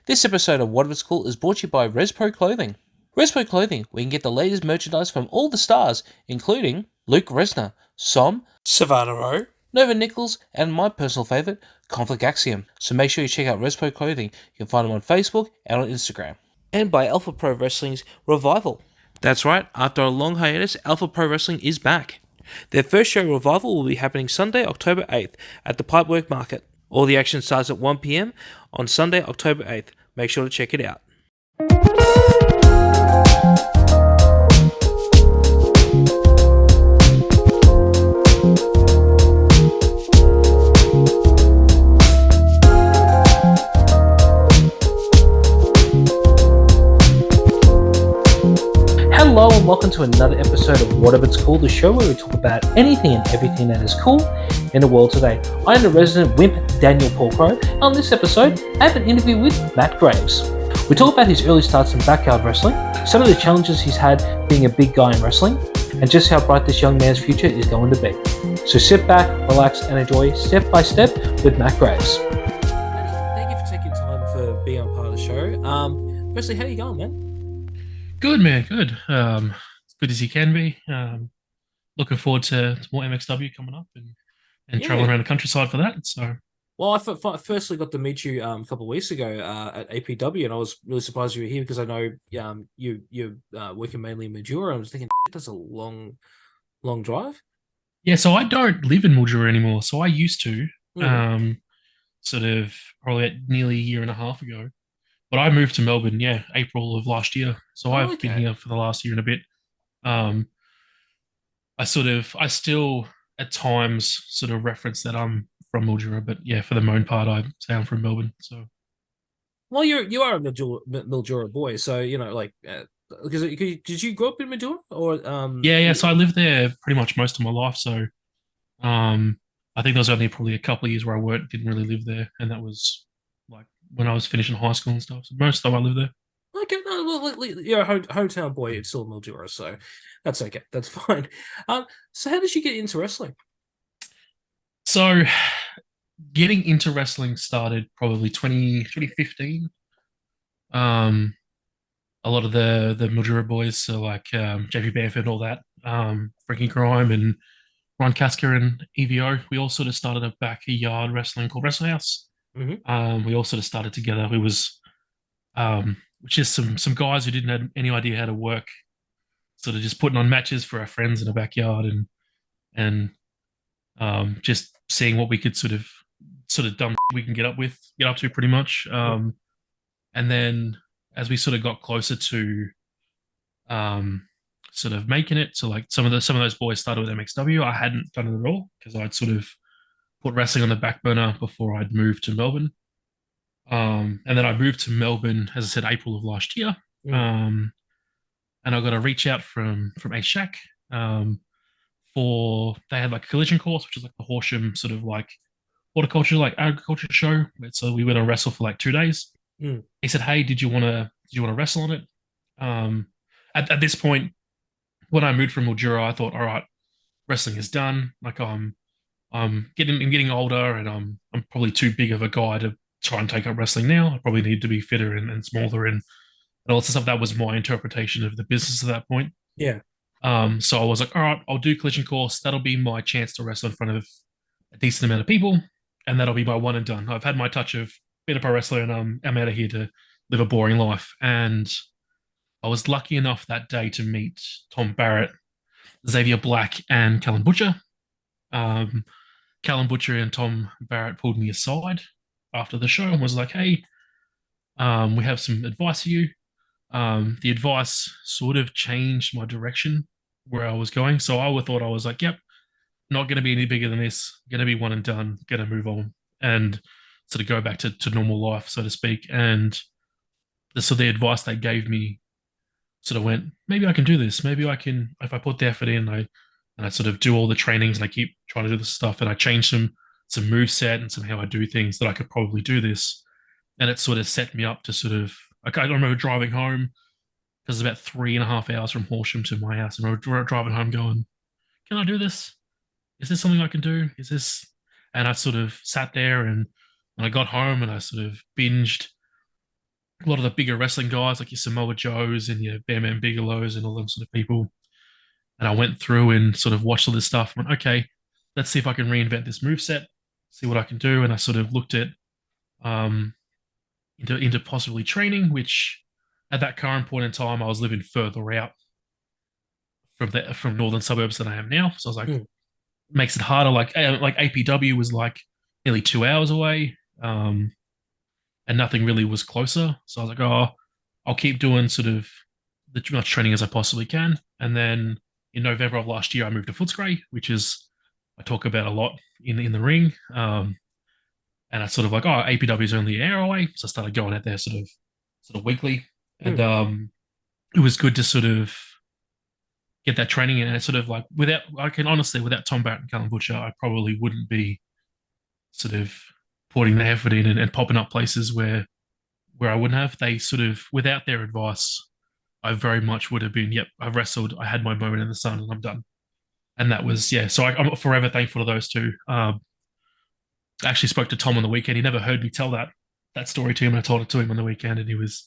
This episode of What If It's Cool is brought to you by Respro Clothing. Respro Clothing, where you can get the latest merchandise from all the stars, including Luke Resner, Som, Savannah Rowe, Nova Nichols, and my personal favourite, Conflict Axiom. So make sure you check out Respro Clothing. You can find them on Facebook and on Instagram. And by Alpha Pro Wrestling's Revival. That's right, after a long hiatus, Alpha Pro Wrestling is back. Their first show, Revival, will be happening Sunday, October 8th at the Pipeworks Market. All the action starts at 1 p.m. on Sunday, October 8th. Make sure to check it out. Hello and welcome to another episode of What If It's Cool, the show where we talk about anything and everything that is cool in the world today. I am the resident wimp, Daniel Paulcrow, and on this episode, I have an interview with Matt Graves. We talk about his early starts in backyard wrestling, some of the challenges he's had being a big guy in wrestling, and just how bright this young man's future is going to be. So sit back, relax, and enjoy step by step with Matt Graves. Thank you for taking time for being on part of the show. Firstly, how are you going, man? Good, man. Good. As good as you can be. Looking forward to more MXW coming up and traveling around the countryside for that. So, well, I firstly got to meet you a couple of weeks ago at APW, and I was really surprised you were here because I know you're working mainly in Mildura. I was thinking that's a long drive. yeah. So I don't live in Mildura anymore. So I used to, sort of probably nearly a year and a half ago. But I moved to Melbourne, April of last year. So I've been here for the last year and a bit. I still at times sort of reference that I'm from Mildura, but yeah, for the most part, I say I'm from Melbourne. So, well, you are a Mildura boy, so you know, like, because did you grow up in Mildura or yeah. So I lived there pretty much most of my life. So, I think there was only probably a couple of years where I didn't really live there, and that was like when I was finishing high school and stuff. So most of the time I lived there. Okay, no, well, you're a hometown boy. It's still Mildura, so that's okay. That's fine. So how did you get into wrestling? So getting into wrestling started probably 2015. A lot of the Mildura boys, so like JP Bamford and all that, Frankie Grime and Ron Kasker and EVO, we all sort of started a backyard wrestling called Wrestle House. We all sort of started together. We was which is some guys who didn't have any idea how to work, sort of just putting on matches for our friends in the backyard and just seeing what we could sort of dumb we can get up to pretty much. And then as we sort of got closer to sort of making it, so like some of those boys started with MXW. I hadn't done it at all because I'd sort of put wrestling on the back burner before I'd moved to Melbourne. And then I moved to Melbourne, as I said, April of last year. And I got a reach out from A-Shack for they had like a collision course, which is like the Horsham sort of like horticulture, like agriculture show. So we went to wrestle for like 2 days. He said, "Hey, did you want to wrestle on it?" At this point, when I moved from Mildura, I thought, all right, wrestling is done. Like I'm getting older, and I'm probably too big of a guy to try and take up wrestling now. I probably need to be fitter and smaller and all this stuff. That was my interpretation of the business at that point. Yeah. So I was like, all right, I'll do collision course. That'll be my chance to wrestle in front of a decent amount of people, and that'll be my one and done. I've had my touch of being a pro wrestler, and I'm out of here to live a boring life. And I was lucky enough that day to meet Tom Barrett, Xavier Black, and Callan Butcher. Callan Butcher and Tom Barrett pulled me aside after the show and was like, "Hey, we have some advice for you." The advice sort of changed my direction where I was going. So I thought I was like, "Yep, not going to be any bigger than this. Going to be one and done. Going to move on and sort of go back to normal life, so to speak." And the advice they gave me sort of went, maybe I can do this. Maybe I can, if I put the effort in, I sort of do all the trainings and I keep trying to do this stuff and I change some move set and some how I do things that I could probably do this. And it sort of set me up to sort of, like, I remember driving home because it's about 3.5 hours from Horsham to my house. And we're driving home going, can I do this? Is this something I can do? Is this? And I sort of sat there and I got home and I sort of binged a lot of the bigger wrestling guys, like your Samoa Joes and your Bam Bam Bigelows and all them sort of people. And I went through and sort of watched all this stuff. Went, okay, let's see if I can reinvent this move set, see what I can do. And I sort of looked at um, into possibly training, which at that current point in time I was living further out from northern suburbs than I am now. So I was like, Mm. makes it harder. Like APW was like nearly 2 hours away, and nothing really was closer. So I was like, oh, I'll keep doing sort of as much training as I possibly can. And then in November of last year, I moved to Footscray, which is I talk about a lot in the ring. And I sort of like, oh, APW is only an hour away, so I started going out there sort of weekly, and Mm. it was good to sort of get that training in. And it's sort of like without, I can honestly, without Tom Barrett and Callum Butcher, I probably wouldn't be sort of putting the effort in and popping up places where I wouldn't have. They sort of, without their advice, I very much would have been, yep, I wrestled, I had my moment in the sun, and I'm done. And that was, yeah. So I'm forever thankful to those two. I actually spoke to Tom on the weekend. He never heard me tell that story to him, and I told it to him on the weekend, and he was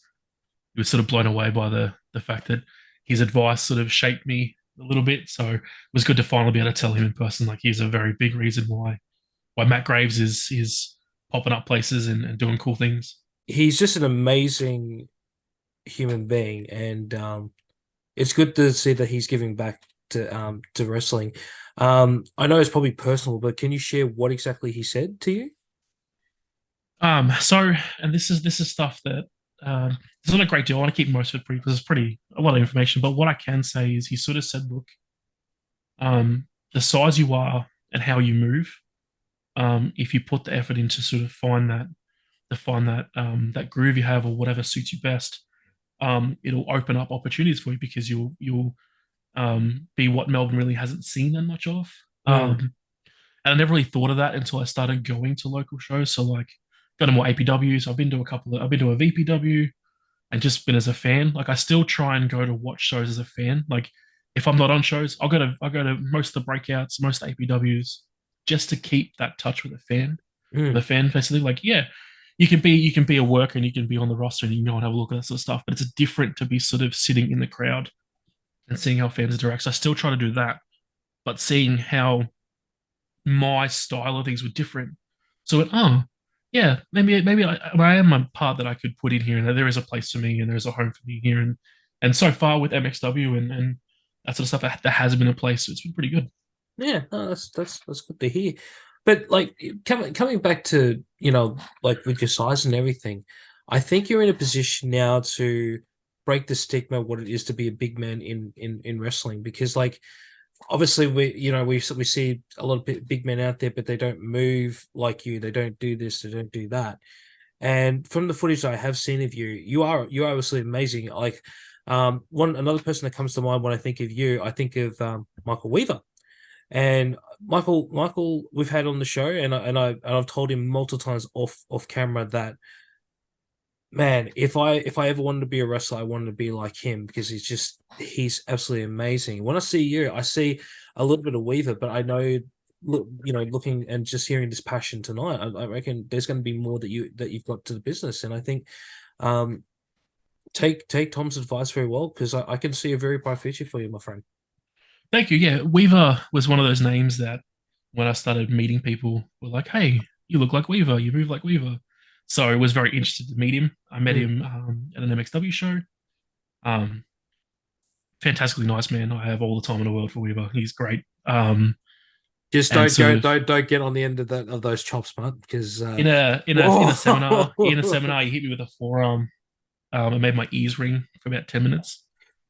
sort of blown away by the fact that his advice sort of shaped me a little bit. So it was good to finally be able to tell him in person. Like he's a very big reason why Matt Graves is popping up places and doing cool things. He's just an amazing human being, and it's good to see that he's giving back to wrestling. I know it's probably personal, but can you share what exactly he said to you? So and this is stuff that it's not a great deal. I want to keep most of it brief because it's pretty a lot of information. But what I can say is he sort of said, look, the size you are and how you move, if you put the effort into sort of find that groove you have or whatever suits you best, it'll open up opportunities for you because you'll be what Melbourne really hasn't seen that much of. Mm. And I never really thought of that until I started going to local shows. So like, got to more APWs. I've been to a VPW and just been as a fan. Like I still try and go to watch shows as a fan. Like if I'm not on shows, I'll go to most of the breakouts, most APWs, just to keep that touch with Mm. a fan basically. Like yeah, you can be a worker and you can be on the roster and you can go and have a look at that sort of stuff. But it's different to be sort of sitting in the crowd and seeing how fans interact. So I still try to do that, but seeing how my style of things were different. So yeah, maybe I am a part that I could put in here, and there is a place for me, and there's a home for me here, and so far with MXW and that sort of stuff, that has been a place. So it's been pretty good. Yeah, no, that's good to hear. But like coming back to, like with your size and everything, I think you're in a position now to break the stigma what it is to be a big man in wrestling, because like obviously we see a lot of big men out there, but they don't move like you. They don't do this. They don't do that. And from the footage I have seen of you, you're obviously amazing. Like one another person that comes to mind when I think of you, I think of Michael Weaver. And Michael, we've had on the show, and I've told him multiple times off camera that, man, if I ever wanted to be a wrestler, I wanted to be like him, because he's absolutely amazing. When I see you, I see a little bit of Weaver, but I know, look, looking and just hearing this passion tonight, I reckon there's going to be more that you've got to the business, and I think, um, take Tom's advice very well, because I can see a very bright future for you, my friend. Thank you. Yeah, Weaver was one of those names that when I started meeting people were like, "Hey, you look like Weaver. You move like Weaver." So I was very interested to meet him. I met Mm. him at an MXW show. Um, Fantastically nice man. I have all the time in the world for Weaver. He's great. Just And don't sort go, of don't get on the end of those chops, man, because in a seminar, he hit me with a forearm. It made my ears ring for about 10 minutes.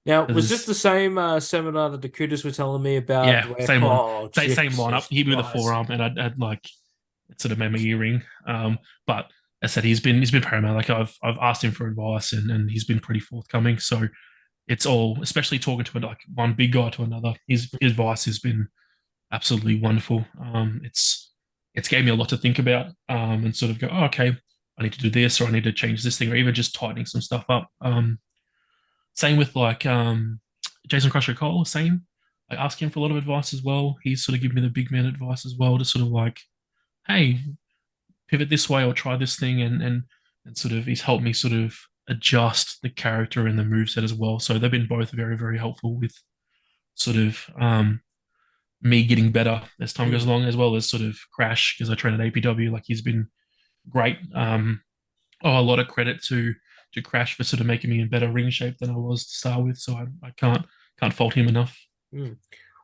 Now, was this Because the same seminar that the Cudas were telling me about? yeah, Where, same one, oh, same lineup. Jesus He hit me with a Christ! forearm, and I'd like it sort of made my ear ring. But as I said, he's been paramount. Like I've asked him for advice, and he's been pretty forthcoming. So it's all, especially talking to like one big guy to another. His advice has been absolutely wonderful. It's gave me a lot to think about, and sort of go, oh, okay, I need to do this, or I need to change this thing, or even just tightening some stuff up. Same with like Jason Crusher Cole, same. I ask him for a lot of advice as well. He's sort of given me the big man advice as well, to sort of like, hey, pivot this way or try this thing, and sort of he's helped me sort of adjust the character and the moveset as well. So they've been both very, very helpful with sort of me getting better as time goes Mm. along, as well as sort of Crash because I train at APW. Like he's been great. A lot of credit to Crash for sort of making me in better ring shape than I was to start with. So I can't fault him enough. Mm.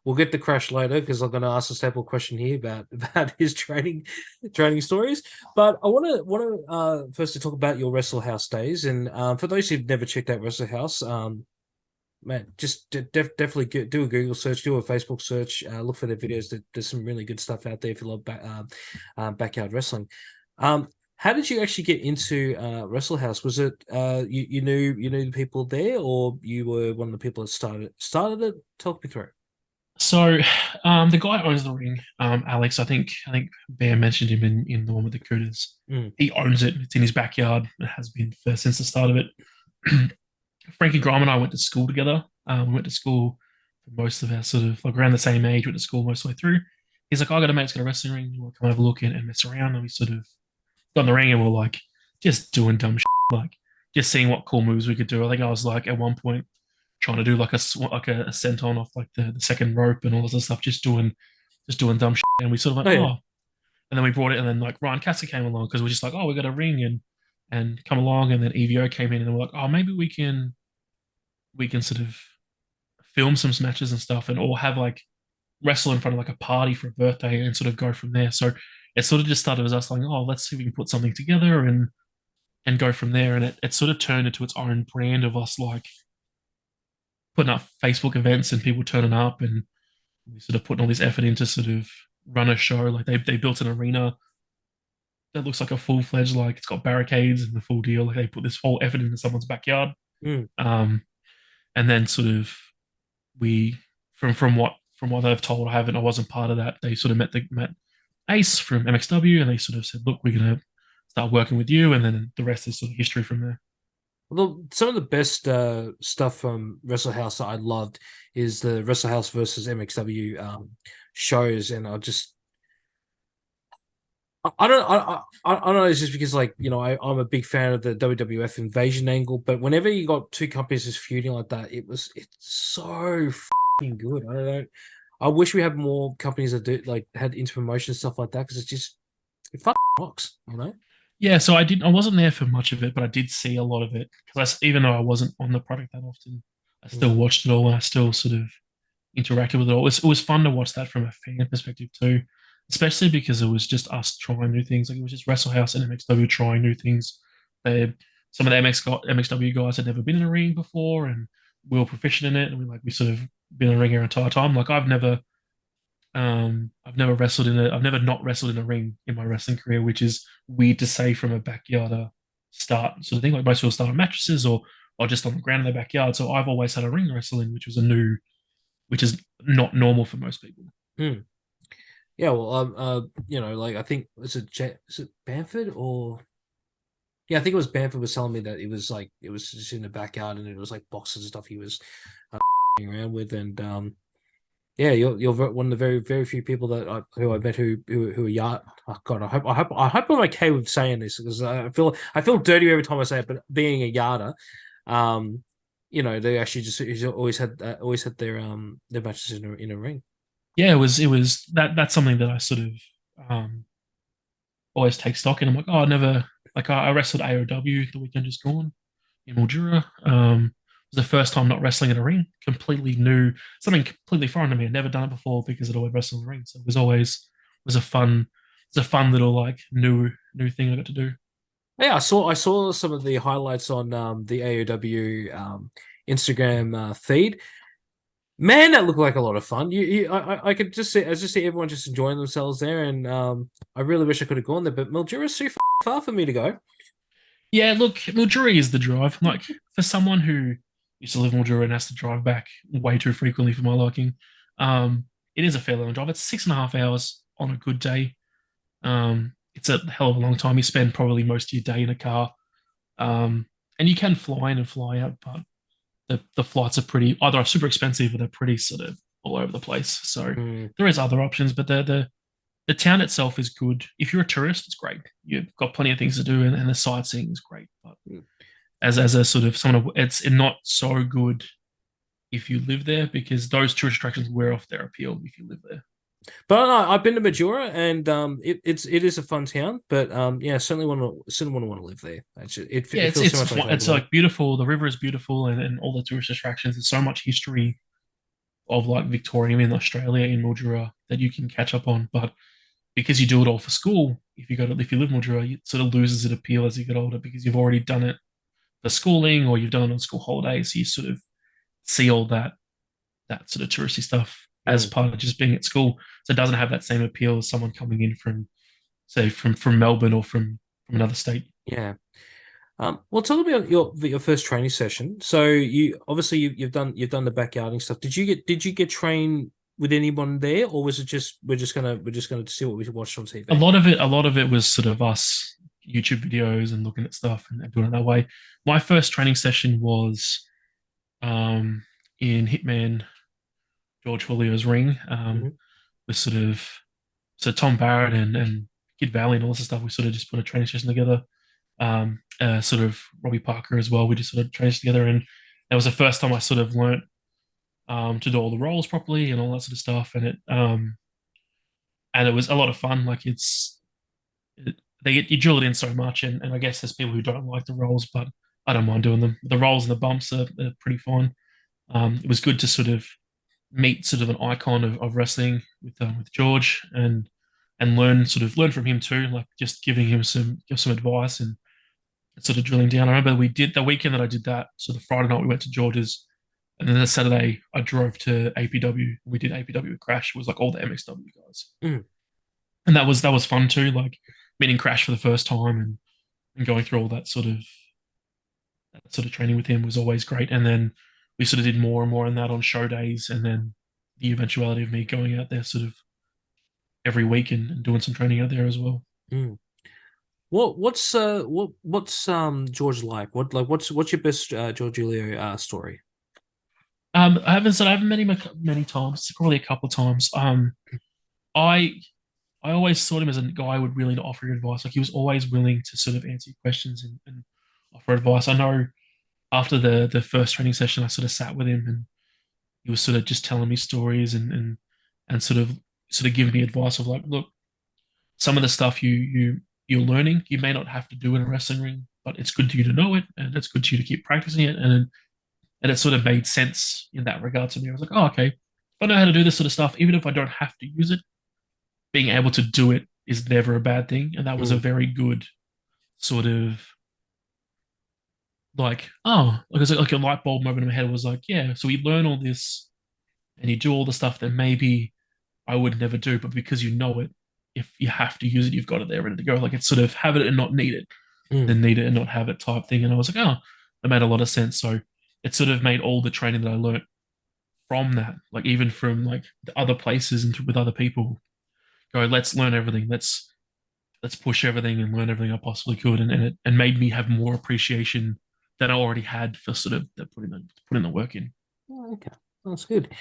We'll get the Crash later because I'm going to ask a staple question here about his training stories. But I want to first to talk about your Wrestle House days. And for those who've never checked out Wrestle House, man, just definitely do a Google search, do a Facebook search, look for their videos. There's some really good stuff out there if you love backyard wrestling. How did you actually get into Wrestle House? Was it you knew the people there, or you were one of the people that started it? Talk me through. So, the guy who owns the ring, Alex. I think Bear mentioned him in the one with the Cooters. Mm. He owns it. It's in his backyard. It has been since the start of it. Frankie Graham and I went to school together. We went to school for most of our sort of like around the same age. Went to school most of the way through. He's like, "Oh, I got a mate's got a wrestling ring. You want to come have a look and mess around?" And we sort of got in the ring and we're like just doing dumb shit, like just seeing what cool moves we could do. I think I was like at one point trying to do like a senton off like the second rope and all this other stuff, just doing dumb shit. And we sort of like, Oh yeah. oh, and then we brought it, and then like Ryan Casser came along because we're just like, oh, we got a ring and come along, and then EVO came in, and we're like, oh, maybe we can sort of film some matches and stuff, and or have like wrestle in front of like a party for a birthday and sort of go from there. So it sort of just started as us like, oh, let's see if we can put something together and go from there. And it sort of turned into its own brand of us like putting up Facebook events and people turning up, and we sort of putting all this effort into sort of run a show. Like they built an arena that looks like a full fledged, like it's got barricades and the full deal. Like they put this whole effort into someone's backyard. Mm. Um, and then sort of we from what they've told, I wasn't part of that. They sort of met Ace from MXW, and they sort of said, look, we're gonna start working with you, and then the rest is sort of history from there. Well, some of the best stuff from Wrestle House that I loved is the Wrestle House versus MXW shows, and I don't I don't know. It's just because like I'm a big fan of the WWF invasion angle, but whenever you got two companies just feuding like that, it's so fucking good. I don't know. I wish we had more companies that do like had interpromotion stuff like that because it fucking rocks, you know. Yeah, so I wasn't there for much of it, but I did see a lot of it because even though I wasn't on the product that often, I still Mm. watched it all and I still sort of interacted with it all. It was fun to watch that from a fan perspective too, especially because it was just us trying new things. Like it was just Wrestle House and MXW trying new things. Some of the MXW guys had never been in a ring before, and we were proficient in it, and we sort of been in a ring our entire time. Like I've never I've never not wrestled in a ring in my wrestling career, which is weird to say from a backyard start sort of thing. Like most people start on mattresses or just on the ground in their backyard. So I've always had a ring wrestling, which is not normal for most people. Mm. Yeah, well, like I think is it Bamford or yeah, I think it was Bamford was telling me that it was just in the backyard and it was like boxes and stuff he was uh, around with, and yeah, you're one of the very very few people who I met who are yard. Oh God, I hope I'm okay with saying this because I feel dirty every time I say it, but being a yarder, um, they actually just always had their matches in a ring. Yeah, it was that's something that I sort of um always take stock in. I'm like, oh, I never like I wrestled AOW the weekend just gone in Mildura. It was the first time not wrestling in a ring, completely new, something completely foreign to me. I'd never done it before because I'd always wrestled in the ring. So it was a fun little like new thing I got to do. Yeah, I saw some of the highlights on the AOW Instagram feed. Man, that looked like a lot of fun. I could just see everyone just enjoying themselves there, and I really wish I could have gone there, but Mildura's too far for me to go. Yeah, look, Mildura is the drive. Like for someone who used to live in Mildura and has to drive back way too frequently for my liking, it is a fair long drive. It's 6.5 hours on a good day. It's a hell of a long time. You spend probably most of your day in a car. And you can fly in and fly out, but the flights are pretty either super expensive or they're pretty sort of all over the place. So Mm. there is other options, but the town itself is good. If you're a tourist, it's great. You've got plenty of things to do, and the sightseeing is great. But as a sort of someone. It's not so good if you live there because those tourist attractions wear off their appeal if you live there. But I've been to Majura, and it is a fun town. But yeah, certainly want to live there. Yeah, It feels so much like home to it's me. like beautiful. The river is beautiful, and all the tourist attractions. There's so much history of like Victoria in Australia in Mildura that you can catch up on. But because you do it all for school, if you live in Mildura, it sort of loses its appeal as you get older because you've already done it for schooling or you've done it on school holidays. So you sort of see all that sort of touristy stuff as Mm, part of just being at school. So it doesn't have that same appeal as someone coming in from, say, from Melbourne or from another state. yeah. Well, tell me about your first training session. So you've done the backyarding stuff. Did you get trained with anyone there, or was it just we're just gonna see what we watched on TV? A lot of it was sort of us YouTube videos and looking at stuff and doing it that way. My first training session was um, in Hitman George Julio's ring Hmm. with so Tom Barrett and Kid Valley and all this stuff. We sort of just put a training session together. Sort of Robbie Parker as well. We just sort of trained together, and that was the first time I sort of learnt to do all the roles properly and all that sort of stuff. And it was a lot of fun. Like they get you drill it in so much, and I guess there's people who don't like the roles, but I don't mind doing them. The rolls and the bumps are pretty fine. It was good to sort of meet sort of an icon of wrestling with George and learn from him too, like just giving him some advice and sort of drilling down. I remember we did the weekend that I did that. So the Friday night we went to George's, and then the Saturday I drove to APW. We did APW with Crash. It was like all the MXW guys, Mm, and that was fun too. Like meeting Crash for the first time and going through all that sort of training with him was always great. And then we sort of did more and more on that on show days, and then the eventuality of me going out there sort of every week and doing some training out there as well. mm. What's George like? What's your best George Julio story? I haven't met him many times, probably a couple of times. I I always saw him as a guy who would willing to offer you advice. Like he was always willing to sort of answer your questions and offer advice. I know after the first training session, I sort of sat with him and he was sort of just telling me stories and sort of giving me advice of like, look, some of the stuff you're learning, you may not have to do in a wrestling ring, but it's good to you to know it, and it's good to you to keep practicing it. And it sort of made sense in that regard to me. I was like, oh, okay, if I know how to do this sort of stuff, even if I don't have to use it, being able to do it is never a bad thing. And that was a Mm, very good sort of like, oh, like a light bulb moment in my head was like, yeah, so you learn all this and you do all the stuff that maybe I would never do, but because you know it, if you have to use it, you've got it there ready to go. Like it's sort of have it and not need it, mm, then need it and not have it type thing. And I was like, oh, that made a lot of sense. So it sort of made all the training that I learned from that, like even from like the other places and with other people, go, let's learn everything. Let's push everything and learn everything I possibly could. And it and made me have more appreciation than I already had for sort of putting the work in. oh, okay, that's good.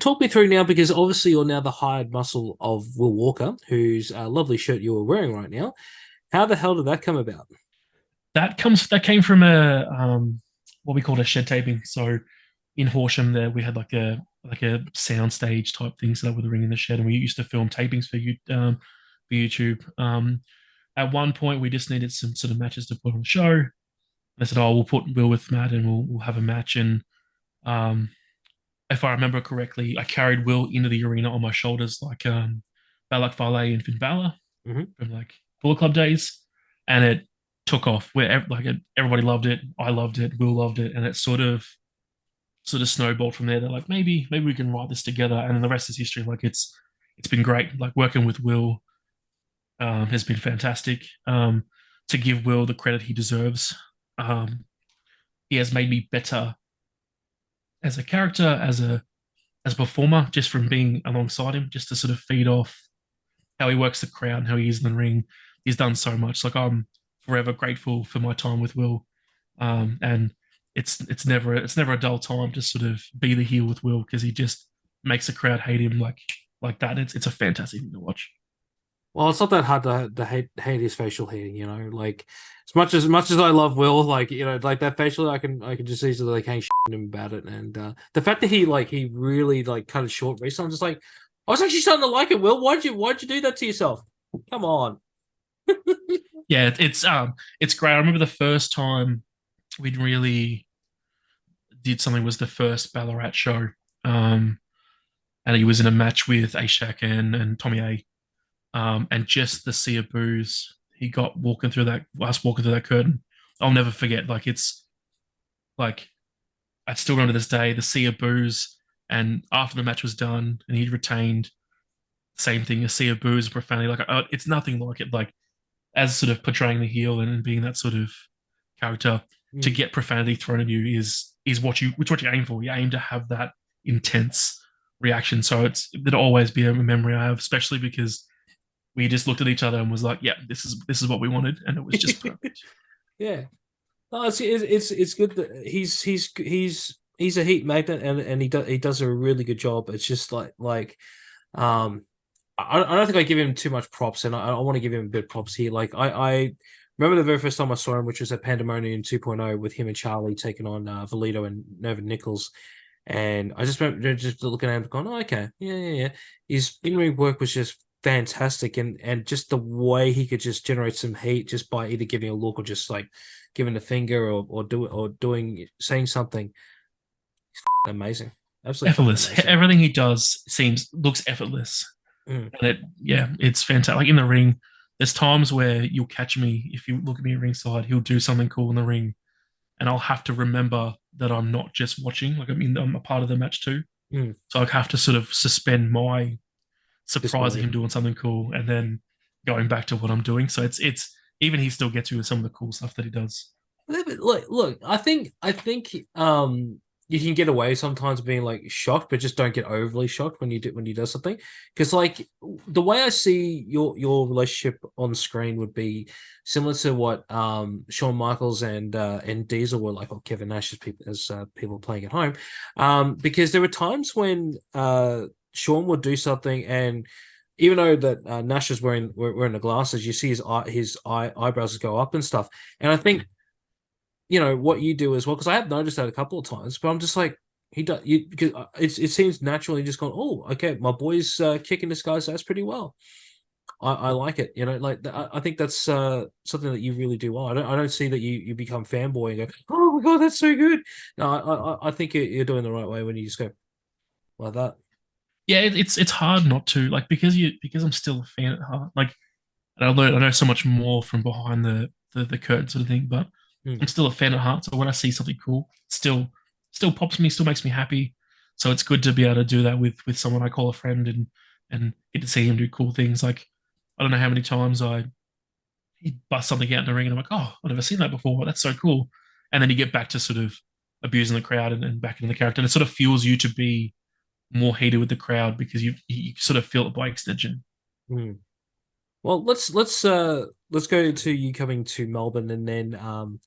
Talk me through now because obviously you're now the hired muscle of Will Walker, whose lovely shirt you are wearing right now. How the hell did that come about? That came from a what we called a shed taping. So in Horsham there we had like a sound stage type thing set up with a ring in the shed, and we used to film tapings for YouTube. At one point we just needed some sort of matches to put on the show. They said, "Oh, we'll put Will with Matt, and we'll have a match." And um, if I remember correctly, I carried Will into the arena on my shoulders like Balak Fale and Finn Balor Hmm. from like Bullet Club days, and it took off. Everybody loved it, I loved it, Will loved it, and it sort of snowballed from there. They're like, maybe we can write this together, and then the rest is history. Like it's been great. Like working with Will has been fantastic. To give Will the credit he deserves, he has made me better as a character, as a performer, just from being alongside him, just to sort of feed off how he works the crowd and how he is in the ring. He's done so much. Like I'm forever grateful for my time with Will, and it's never a dull time to sort of be the heel with Will because he just makes the crowd hate him like that. It's a fantastic thing to watch. Well, it's not that hard to hate his facial hair, you know. Like as much as I love Will, like you know, like that facial, I can just easily like hang shit on him about it. And the fact that he really like cut it short recently, I'm just like, I was actually starting to like it. Will, why'd you do that to yourself? Come on. Yeah, it's great. I remember the first time we'd really did something was the first Ballarat show. Um, and he was in a match with Ashak and Tommy A. And just the sea of booze he got walking through that us walking through that curtain. I'll never forget. Like it's like I still remember this day, the sea of booze. And after the match was done and he'd retained, same thing, a sea of booze, profanity. Like it's nothing like it. Like as sort of portraying the heel and being that sort of character, to Mm. get profanity thrown at you is what you aim for. You aim to have that intense reaction. So it'll always be a memory I have, especially because we just looked at each other and was like, yeah, this is what we wanted, and it was just perfect. Yeah. No, it's good that he's a heat magnet and he does a really good job. It's just um I don't think I give him too much props, and I want to give him a bit of props here. Like I remember the very first time I saw him, which was at Pandemonium 2.0 with him and Charlie taking on Valito and Nova Nichols. And I just remember just looking at him going, oh, okay, yeah, yeah, yeah. His in-ring work was just fantastic, and just the way he could just generate some heat just by either giving a look or just like giving a finger or doing saying something. Amazing, absolutely fucking Effortless. amazing. Everything he does looks effortless, Mm, and it's fantastic. Like in the ring, there's times where you'll catch me if you look at me at ringside. He'll do something cool in the ring, and I'll have to remember that I'm not just watching. Like I mean, I'm a part of the match too. mm. So I have to sort of suspend my surprise at Disbelief. him doing something cool and then going back to what I'm doing. So it's even he still gets you with some of the cool stuff that he does. Look, I think you can get away sometimes being like shocked, but just don't get overly shocked when you do something. Because like the way I see your relationship on screen would be similar to what Shawn Michaels and Diesel were like, or Kevin Nash as people playing at home. Because there were times when Shawn would do something and even though that Nash is wearing the glasses, you see his eyebrows go up and stuff. And I think what you do as well, because I have noticed that a couple of times, but I'm just like he does you because it seems naturally just going, oh, okay, my boy's kicking this guy's ass pretty well. I like it, like I think that's something that you really do well. I don't see that you become fanboy and go, oh my god, that's so good. No, I think you're doing the right way when you just go like that. Yeah, it's hard not to like because I'm still a fan at heart. Like and I know so much more from behind the curtain sort of thing, but Hmm. I'm still a fan at heart. So when I see something cool, it still pops me, still makes me happy. So it's good to be able to do that with someone I call a friend and get to see him do cool things. Like I don't know how many times I he bust something out in the ring and I'm like, oh, I've never seen that before. That's so cool. And then you get back to sort of abusing the crowd and back into the character. And it sort of fuels you to be more heated with the crowd because you sort of feel it by extension. Hmm. Well, let's go to you coming to Melbourne and then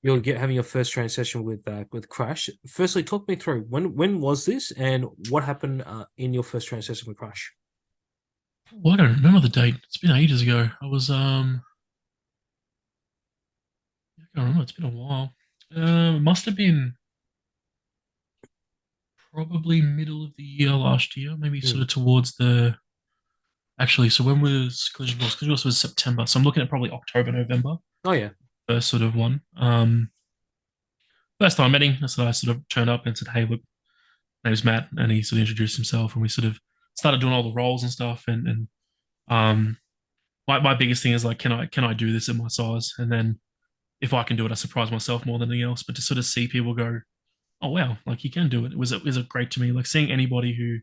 you'll get having your first training session with Crash. Firstly, talk me through when was this and what happened in your first training session with Crash? Well, I don't remember the date. It's been ages ago. I can't remember. It's been a while. It must have been probably middle of the year last year, maybe sort Hmm. of towards the. Actually, so when was Collision Course? Collision Course was September, so I'm looking at probably October, November, Oh yeah. first sort of one. First time I met him, so I sort of turned up and said, "Hey, look, my name's Matt," and he sort of introduced himself, and we sort of started doing all the roles and stuff. And um, my biggest thing is like, can I do this in my size? And then if I can do it, I surprise myself more than anything else. But to sort of see people go, oh wow, like you can do it. It was great to me. Like seeing anybody who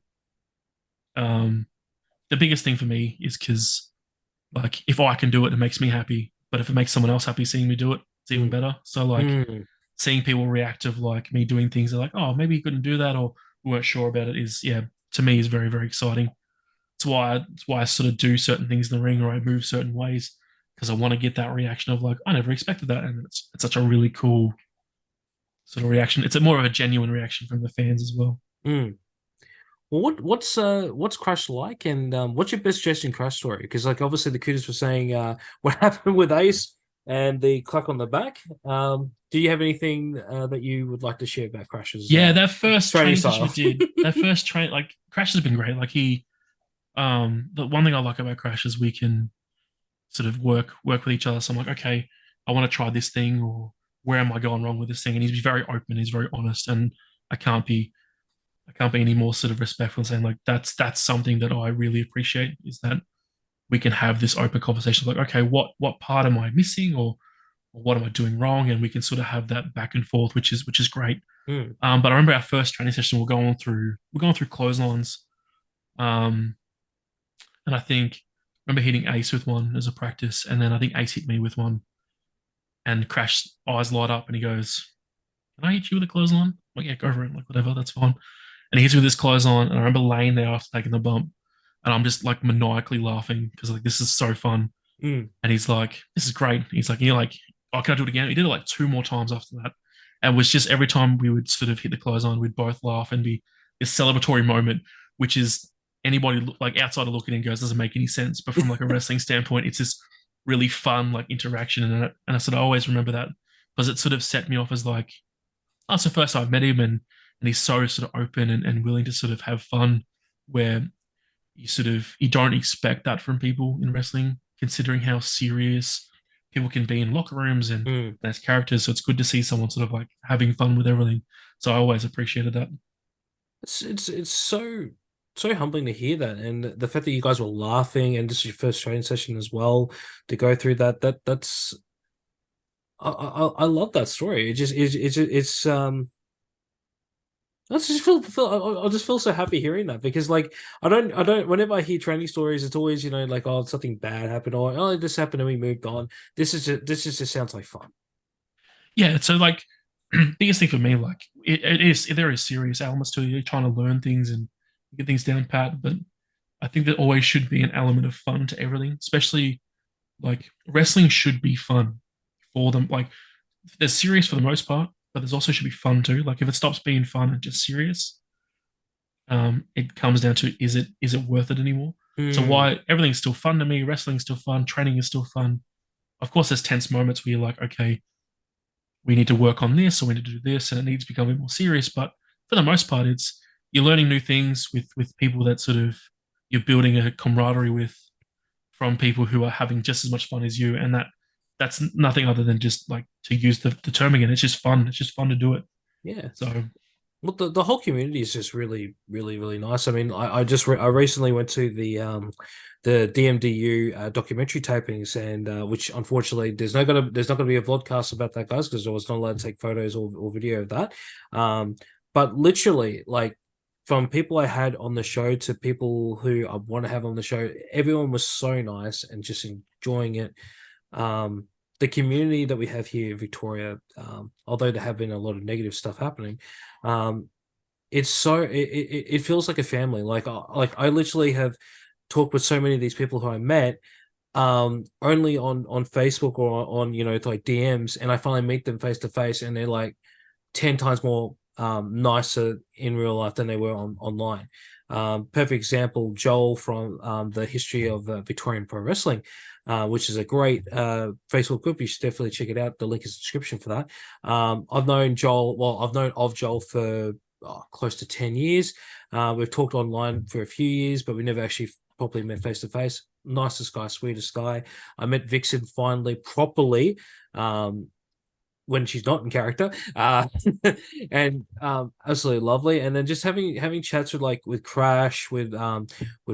the biggest thing for me is because like if I can do it, it makes me happy. But if it makes someone else happy seeing me do it, it's even Hmm. better. So like Hmm. seeing people react of like me doing things, they're like, oh, maybe you couldn't do that or we weren't sure about it is yeah, to me is very, very exciting. It's why I sort of do certain things in the ring or I move certain ways because I want to get that reaction of like, I never expected that. And it's such a really cool sort of reaction. It's a more of a genuine reaction from the fans as well. Hmm. Well, what's Crash like, and what's your best Jason Crash story? Because like obviously the Cooters were saying what happened with Ace and the clack on the back. Do you have anything that you would like to share about Crash's Yeah, that first training training session we style? did, that first train, like Crash has been great. Like the one thing I like about Crash is we can sort of work with each other. So I'm like, okay, I want to try this thing, or where am I going wrong with this thing? And he's very open, he's very honest, and I can't be I can't be any more sort of respectful and saying like that's something that I really appreciate is that we can have this open conversation like, okay, what part am I missing, or what am I doing wrong, and we can sort of have that back and forth, which is great. Hmm. But I remember our first training session, we're going through clotheslines, um, and I remember hitting Ace with one as a practice, and then I think Ace hit me with one, and Crash eyes light up, and he goes, "Can I hit you with a clothesline?" I'm like, yeah, go for it, like whatever, that's fine. And he hits me with this clothesline, and I remember laying there after taking the bump, and I'm just like maniacally laughing because like this is so fun. Hmm. And he's like, "This is great." He's like, "You're like, oh, can I do it again?" He did it like two more times after that, and it was just every time we would sort of hit the clothesline, we'd both laugh and be this celebratory moment, which is anybody like outside of looking in goes doesn't make any sense, but from like a wrestling standpoint, it's this really fun like interaction, and I sort of always remember that because it sort of set me off as like, oh, it's the first time I've met him, and he's so sort of open and willing to sort of have fun, where you don't expect that from people in wrestling, considering how serious people can be in locker rooms and Hmm. as characters. So it's good to see someone sort of like having fun with everything. So I always appreciated that. It's so humbling to hear that, and the fact that you guys were laughing, and this is your first training session as well to go through that's I love that story. It just it's I just I just feel so happy hearing that because like I don't whenever I hear training stories it's always like oh something bad happened or oh this happened and we moved on. This just sounds like fun. Yeah. So like biggest thing for me, like there is serious elements to it. You're trying to learn things and get things down pat, but I think there always should be an element of fun to everything, especially like wrestling should be fun for them. Like they're serious for the most part, but there's also should be fun too. Like if it stops being fun and just serious, it comes down to is it worth it anymore? So Hmm. why everything's still fun to me, wrestling's still fun, training is still fun. Of course, there's tense moments where you're like, okay, we need to work on this or we need to do this, and it needs to become a bit more serious. But for the most part, it's you're learning new things with people that sort of you're building a camaraderie with from people who are having just as much fun as you, and that's nothing other than just like to use the term again. It's just fun. It's just fun to do it. Yeah. So Well, the whole community is just really nice. I mean, I recently went to the DMDU documentary tapings, and which unfortunately there's not gonna be a vlogcast about that, guys, because I was not allowed to take photos or video of that. Um, but literally, like from people I had on the show to people who I want to have on the show, everyone was so nice and just enjoying it. The community that we have here in Victoria, although there have been a lot of negative stuff happening, um, it feels like a family. Like I literally have talked with so many of these people who I met only on Facebook or on like DMs, and I finally meet them face to face, and they're like 10 times more nicer in real life than they were online. Perfect example, Joel from the History of Victorian Pro Wrestling, which is a great Facebook group. You should definitely check it out. The link is in the description for that. I've known of Joel for close to 10 years. We've talked online for a few years, but we never actually properly met face to face. Nicest guy, sweetest guy. I met Vixen finally, properly. Um, when she's not in character, and absolutely lovely. And then just having chats with Crash, with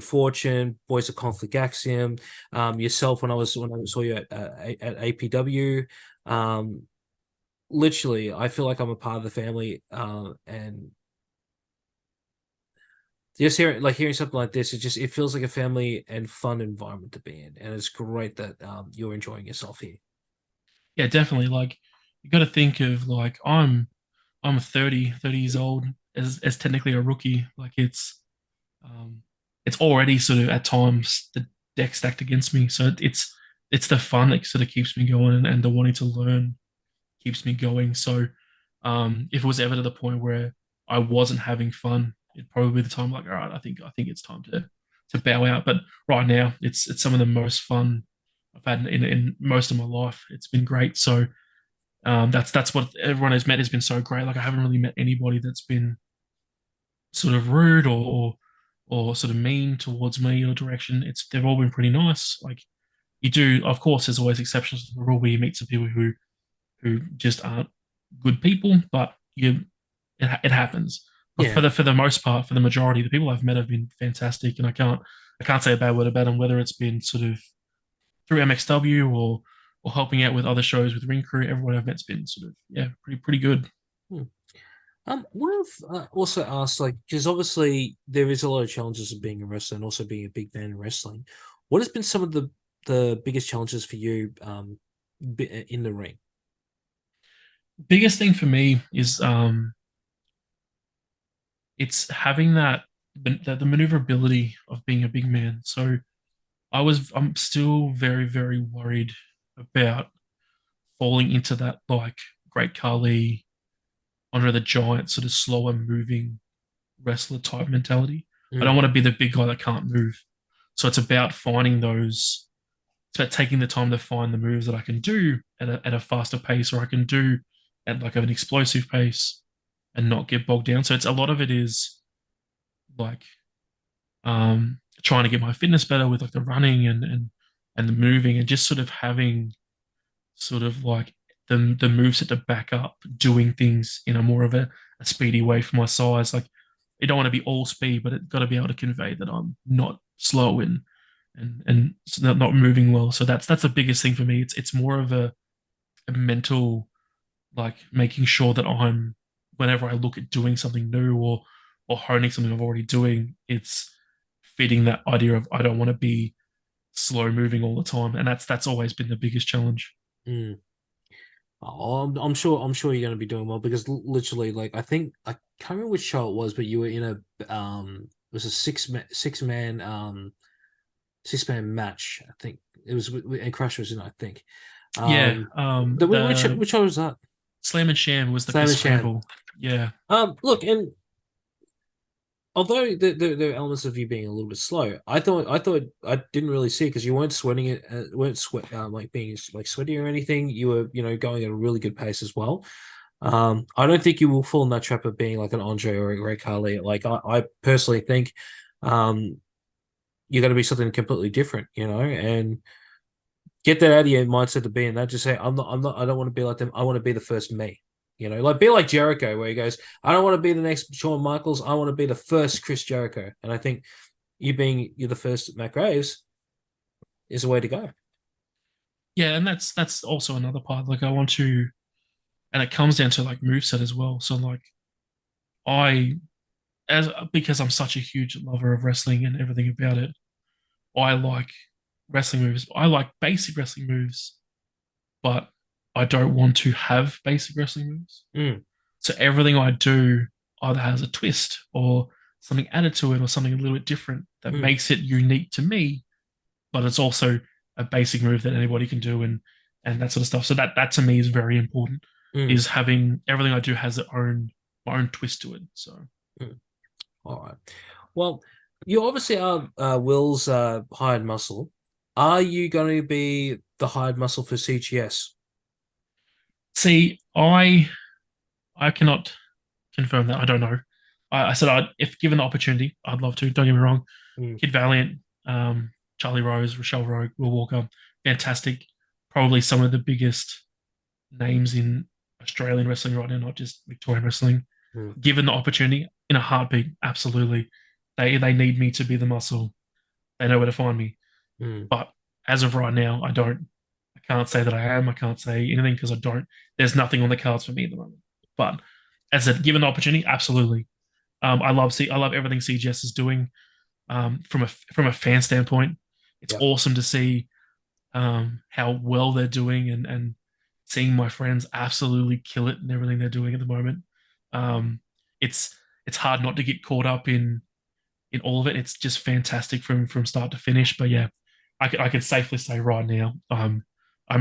Fortune, Boys of Conflict Axiom, yourself when I saw you at APW, um, literally, I feel like I'm a part of the family, and just hearing something like this, it feels like a family and fun environment to be in, and it's great that you're enjoying yourself here. yeah, definitely. Like you got to think of like I'm 30 years old as technically a rookie. Like um, it's already sort of at times the deck stacked against me. So it's the fun that sort of keeps me going and the wanting to learn keeps me going. So if it was ever to the point where I wasn't having fun it'd probably be the time like, all right, I think it's time to bow out. But right now, it's some of the most fun I've had in most of my life. It's been great. So that's what everyone has met has been so great. Like I haven't really met anybody that's been sort of rude or sort of mean towards me or direction. It's they've all been pretty nice. Like you do, of course, there's always exceptions to the rule where you meet some people who just aren't good people, but it happens. But Yeah. for the most part, for the majority, the people I've met have been fantastic, and I can't say a bad word about them. Whether it's been sort of through MXW or helping out with other shows with Ring Crew, everyone I've met's been sort of pretty good. Hmm. What I've also asked, like, because obviously there is a lot of challenges of being a wrestler and also being a big fan of wrestling. What has been some of the biggest challenges for you in the ring? Biggest thing for me is it's having the maneuverability of being a big man. So I'm still very, very worried about falling into that like Great Khali, Andre the Giant, sort of slower moving wrestler type mentality. I don't Mm, want to be the big guy that can't move. So it's about finding those, it's about taking the time to find the moves that I can do at a faster pace or I can do at like an explosive pace and not get bogged down. So it's a lot of it is like trying to get my fitness better with like the running and the moving and just sort of having sort of like the moveset to back up doing things in a more of a speedy way for my size. Like you don't want to be all speed, but it's got to be able to convey that I'm not slow and so not moving well. So that's the biggest thing for me. It's more of a mental like making sure that I'm whenever I look at doing something new or honing something I'm already doing, it's fitting that idea of I don't want to be slow moving all the time, and that's always been the biggest challenge. mm. Oh, I'm sure you're going to be doing well because literally, like, I think I can't remember which show it was, but you were in it was a six man match. I think it was and Crash was in, I think. Yeah, Which show was that? Slam and Sham was the Sam best and Shan. scramble. Yeah, Look, and although there are elements of you being a little bit slow, I thought I didn't really see because you weren't sweating it, weren't sweat like being like sweaty or anything. You were going at a really good pace as well. I don't think you will fall in that trap of being like an Andre or a Ray Carly. Like I personally think, um, you're going to be something completely different, and get that out of your mindset to be in that. Just say, I don't want to be like them. I want to be the first me. Like be like Jericho, where he goes, I don't want to be the next Shawn Michaels. I want to be the first Chris Jericho. And I think you're the first Matt Graves is the way to go. yeah, and that's also another part. Like I want to, and it comes down to like moveset as well. So like I as because I'm such a huge lover of wrestling and everything about it, I like wrestling moves. I like basic wrestling moves, but I don't want to have basic wrestling moves. Mm, So everything I do either has a twist or something added to it or something a little bit different that mm, makes it unique to me, but it's also a basic move that anybody can do and that sort of stuff. So that to me is very important, mm, is having everything I do has its own my own twist to it. So mm. All right. Well, you obviously are Will's hired muscle. Are you going to be the hired muscle for CGS? see, I cannot confirm that. I don't know. I said if given the opportunity, I'd love to. Don't get me wrong. Mm, Kid Valiant, Charlie Rose, Rochelle Rogue, Will Walker, fantastic. Probably some of the biggest names in Australian wrestling right now, not just Victorian wrestling. mm, Given the opportunity, in a heartbeat, absolutely. They need me to be the muscle. They know where to find me. mm, But as of right now, I don't. I can't say that I am. I can't say anything because I don't. There's nothing on the cards for me at the moment. But as a given the opportunity, absolutely. I love everything CGS is doing. From a fan standpoint, it's yeah. awesome to see how well they're doing and seeing my friends absolutely kill it and everything they're doing at the moment. Um, it's it's hard not to get caught up in all of it. It's just fantastic from start to finish. But yeah, I can safely say right now, I'm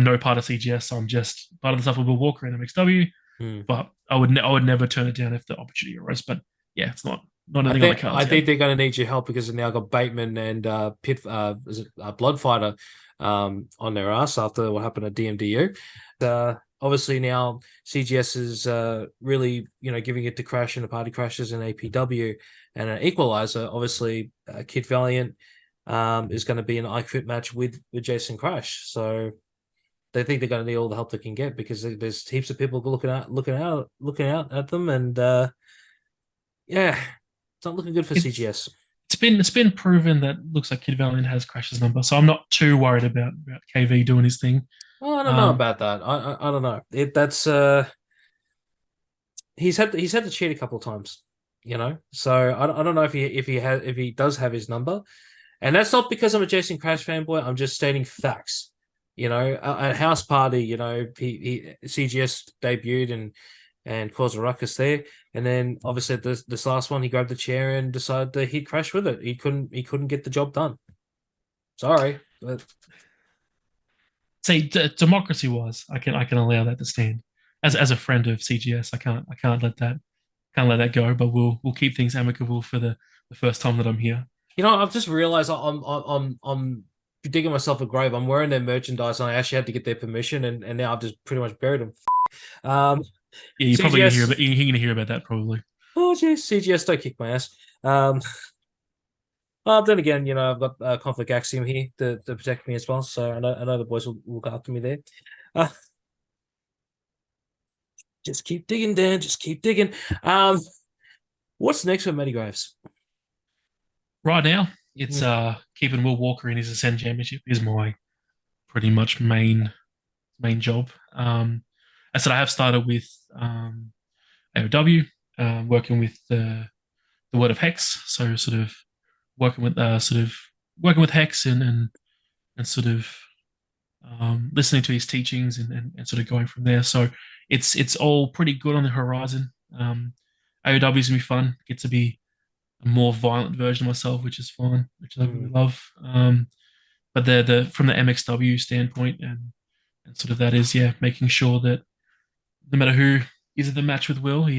no part of CGS. I'm just part of the stuff with Will Walker and MXW. Mm. But I would never turn it down if the opportunity arose. But yeah, it's not. not I anything on the think cards I yet. think they're going to need your help because they've now got Bateman and Pitt, is it Bloodfighter, on their ass after what happened at DMDU. Obviously now CGS is really giving it to Crash and the Party Crashers and APW and an Equalizer. Obviously, Kid Valiant is going to be an I Quit match with Jason Crash. So they think they're going to need all the help they can get because there's heaps of people looking out at them, and yeah, it's not looking good for It's CGS. it's been proven that looks like Kid Valiant has Crash's number, so I'm not too worried about KV doing his thing. Well, I don't know Um, about that. I don't know. That's he's had to cheat a couple of times, So I don't know if he does have his number, and that's not because I'm a Jason Crash fanboy. I'm just stating facts. At House Party, he CGS debuted and caused a ruckus there, and then obviously this last one he grabbed the chair and decided that he'd crash with it. He couldn't get the job done. Sorry, but See, democracy wise, I can allow that to stand. As a friend of CGS, I can't let that go. But we'll keep things amicable for the first time that I'm here. I've just realized I'm digging myself a grave. I'm wearing their merchandise, and I actually had to get their permission, and now I've just pretty much buried them. Um, Yeah, you're probably CGS. you're gonna hear about that probably. Oh, geez, CGS, don't kick my ass. Well, then again, I've got Conflict Axiom here to protect me as well, so I know the boys will look after me there. Uh, just keep digging, Dan. Just keep digging. What's next for Matty Graves? Right now, it's Mm. keeping Will Walker in his Ascend Championship is my pretty much main job. I said I have started with AOW, working with the Word of Hex, so sort of working with Hex and sort of listening to his teachings and sort of going from there. So it's all pretty good on the horizon. AOW is gonna be fun. Get to be a more violent version of myself, which is fun, which I really love. But the from the MXW standpoint and sort of that is making sure that no matter who is in the match with Will, he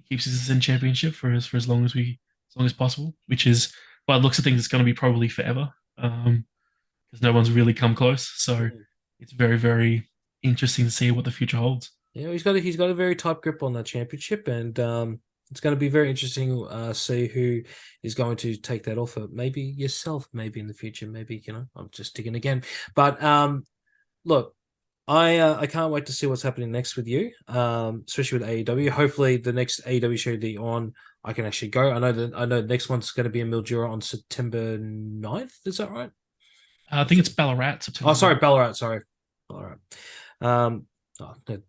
keeps his Ascend Championship for as long as possible, which is by the looks of things it's going to be probably forever, because no one's really come close. So Mm. it's very very interesting to see what the future holds. Yeah, he's got a very tight grip on that championship, and it's going to be very interesting see who is going to take that offer. Maybe yourself, maybe in the future, maybe I'm just digging again. But look, I can't wait to see what's happening next with you, especially with AEW. Hopefully, the next AEW show that you're on, I can actually go. I know the next one's going to be in Mildura on September 9th. Is that right? I think it's Ballarat September. Oh, sorry, Ballarat. Sorry, Ballarat. Um,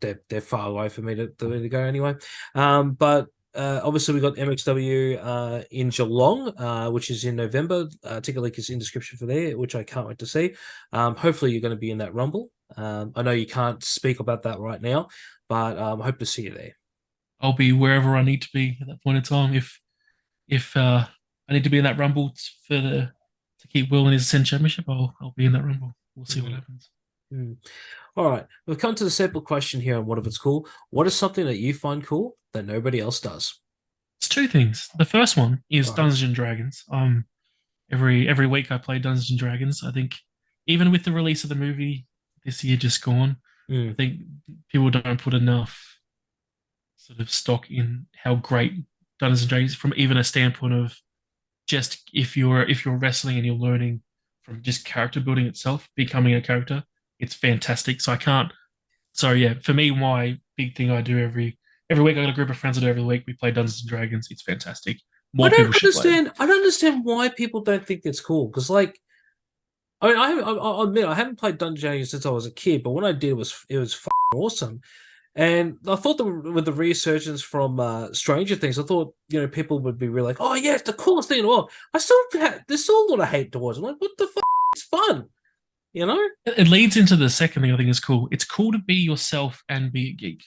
they're far away for me to go anyway. But obviously we got MXW in Geelong, which is in November. Ticket link is in description for there, which I can't wait to see. Hopefully you're going to be in that Rumble. I know you can't speak about that right now, but I hope to see you there. I'll be wherever I need to be at that point in time. If I need to be in that Rumble to keep Will in his Ascend Championship, I'll be in that Rumble. We'll see what happens. Mm. All right, we've come to the simple question here on what if it's cool. What is something that you find cool that nobody else does? It's two things. The first one is All right. Dungeons and Dragons. Every week I play Dungeons and Dragons. I think even with the release of the movie this year just gone, I think people don't put enough sort of stock in how great Dungeons and Dragons from even a standpoint of just if you're wrestling and you're learning from just character building itself, becoming a character, it's fantastic. So I can't. So yeah, for me, my big thing I do every week, I got a group of friends that every week we play Dungeons and Dragons. It's fantastic. I More people don't should play it. understand. I don't understand why people don't think it's cool. Because, like, I mean, I'll admit I haven't played Dungeons and Dragons since I was a kid, but when I did, it was fucking awesome. And I thought that with the resurgence from Stranger Things, I thought people would be really like, "Oh yeah, it's the coolest thing in the world." There's still a lot of hate towards it. I'm like, what the fuck? It's fun, you know. It leads into the second thing I think is cool. It's cool to be yourself and be a geek.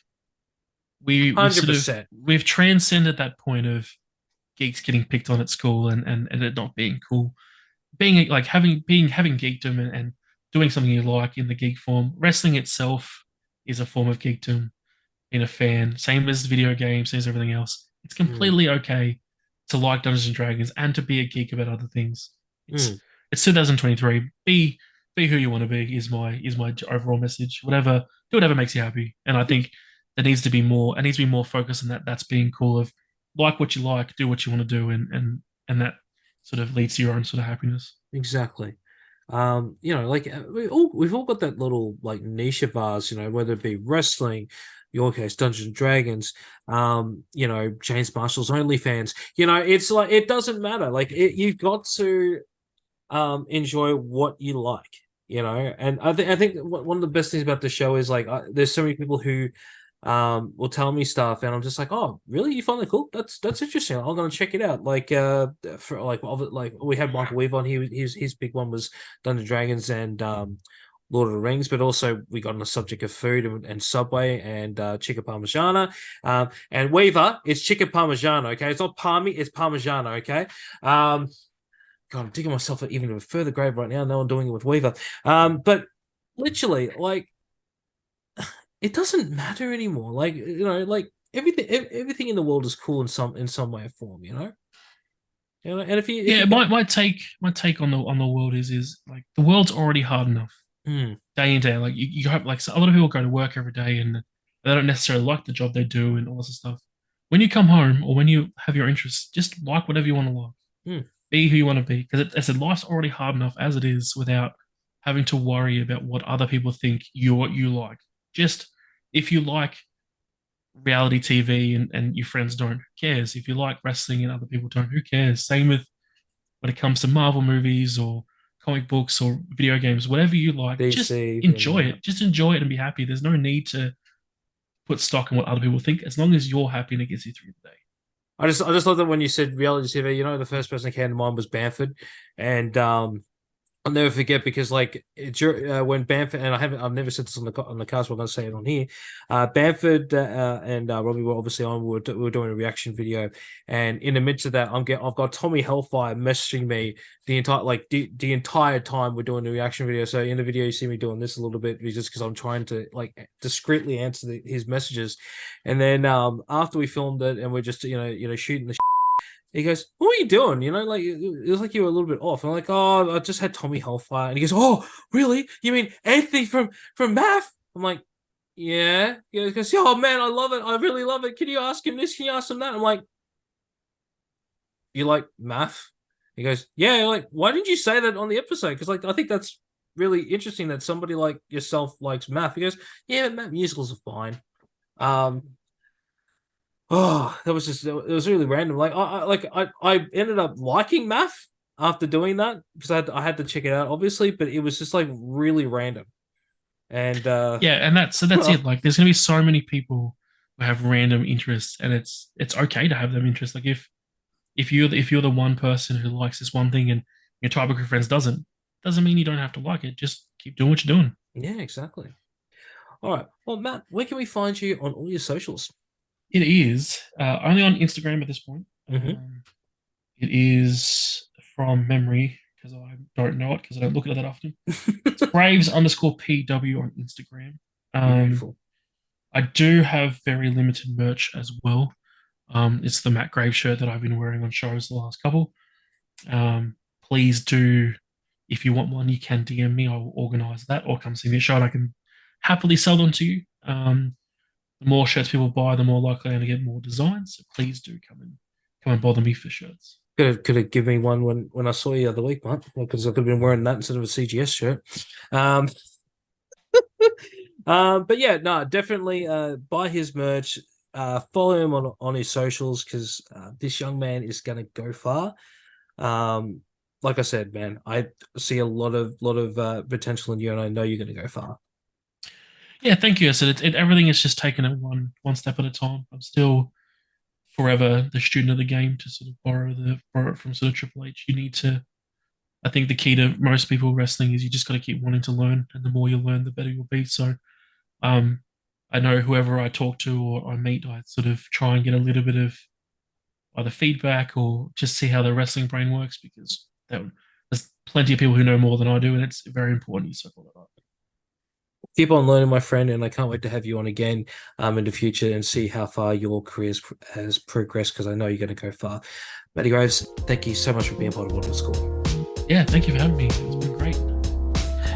We sort of 100%. we've transcended that point of geeks getting picked on at school and it not being cool. Being like having geekdom and doing something you like in the geek form. Wrestling itself is a form of geekdom. Being a fan, same as video games, same as everything else. It's completely okay to like Dungeons and Dragons and to be a geek about other things. It's Mm. it's 2023. Be who you want to be is my overall message. Do whatever makes you happy. And I think there needs to be more. It needs to be more focus on that. That's being cool. Of like what you like, do what you want to do, and that sort of leads to your own sort of happiness. Exactly. Like we've all got that little like niche of ours, whether it be wrestling, your case, Dungeons and Dragons, James Marshall's OnlyFans. It's like it doesn't matter. Like you've got to enjoy what you like, And I think one of the best things about the show is like there's so many people who will tell me stuff, and I'm just like, oh, really? You find that cool? That's interesting. I'm gonna check it out. Like for like we had Michael Weaver on. His big one was Dungeons and Dragons and Lord of the Rings, but also we got on the subject of food and Subway and Chicken Parmigiana. And Weaver, it's Chicken Parmigiana, okay? It's not Parmy, it's Parmigiana, okay? God, I'm digging myself even a further grave right now. No one doing it with Weaver. But literally, like, it doesn't matter anymore. Like, like everything in the world is cool in some way or form, And if Yeah, you my take on the world is like the world's already hard enough Hmm. day in day. Like you have like so a lot of people go to work every day and they don't necessarily like the job they do and all this stuff. When you come home or when you have your interests, just like whatever you want to like. Hmm. Be who you want to be because as I said, life's already hard enough as it is without having to worry about what other people think you like. Just if you like reality TV and your friends don't, who cares? If you like wrestling and other people don't, who cares? Same with when it comes to Marvel movies or comic books or video games, whatever you like, just DC, enjoy it. Just enjoy it and be happy. There's no need to put stock in what other people think as long as you're happy and it gets you through the day. I just love that when you said reality TV, the first person that came to mind was Bamford, and I'll never forget because like when Bamford and I've never said this on the cast, but I'm gonna say it on here. Bamford and Robbie were obviously on. We were doing a reaction video, and in the midst of that, I've got Tommy Hellfire messaging me the entire time we're doing the reaction video. So in the video, you see me doing this a little bit just because I'm trying to like discreetly answer his messages, and then after we filmed it and we're just shooting the. He goes, "What are you doing?" Like it was like you were a little bit off. I'm like, "Oh, I just had Tommy Hellfire." And he goes, "Oh, really? You mean Anthony from Math?" I'm like, "Yeah." He goes, "Oh man, I love it. I really love it. Can you ask him this? Can you ask him that?" I'm like, "You like Math?" He goes, "Yeah." Like, why didn't you say that on the episode? Because like I think that's really interesting that somebody like yourself likes Math. He goes, "Yeah, Math musicals are fine." Um, Oh, that was just it was really random. Like I ended up liking Math after doing that because I had to check it out obviously, but it was just like really random. And Yeah, and that's it. Like, there's gonna be so many people who have random interests, and it's okay to have them interests. Like, if you're the one person who likes this one thing and your type of friends doesn't mean you don't have to like it. Just keep doing what you're doing. yeah, exactly. All right. Well, Matt, where can we find you on all your socials? It is only on Instagram at this point. Mm-hmm. It is from memory because I don't know it because I don't look at it that often. It's Graves underscore PW on Instagram. Beautiful. I do have very limited merch as well. It's the Matt Graves shirt that I've been wearing on shows the last couple. Please do, if you want one, you can DM me. I will organize that or come see me at a show and I can happily sell them to you. The more shirts people buy, the more likely I'm going to get more designs. So please do come and bother me for shirts. Could have given me one when I saw you the other week, Matt, because I could have been wearing that instead of a CGS shirt. Um, but yeah, no, definitely buy his merch. Follow him on his socials because this young man is going to go far. Um, like I said, man, I see a lot of potential in you, and I know you're going to go far. Yeah, thank you. I said everything is just taking it one step at a time. I'm still forever the student of the game to sort of borrow it from sort of Triple H. You need to. I think the key to most people wrestling is you just got to keep wanting to learn, and the more you learn, the better you'll be. So, um, I know whoever I talk to or I meet, I sort of try and get a little bit of either feedback or just see how their wrestling brain works because there's plenty of people who know more than I do, and it's very important you circle that up. Keep on learning, my friend, and I can't wait to have you on again in the future and see how far your career has progressed, because I know you're going to go far. Matty Graves, thank you so much for being part of Wonderful School. Yeah, thank you for having me. It's been great.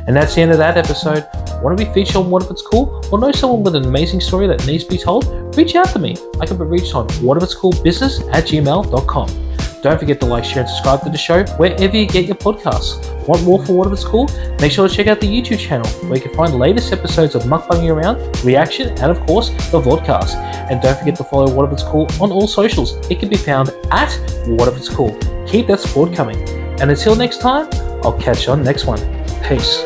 And that's the end of that episode. Want to be featured on What If It's Cool, or know someone with an amazing story that needs to be told? Reach out to me. I can be reached on whatifitscoolbusiness@gmail.com. Don't forget to like, share, and subscribe to the show wherever you get your podcasts. Want more for What If It's Cool? Make sure to check out the YouTube channel where you can find the latest episodes of Mukbanging Around, Reaction, and of course, the vodcast. And don't forget to follow What If It's Cool on all socials. It can be found at What If It's Cool. Keep that support coming. And until next time, I'll catch you on the next one. Peace.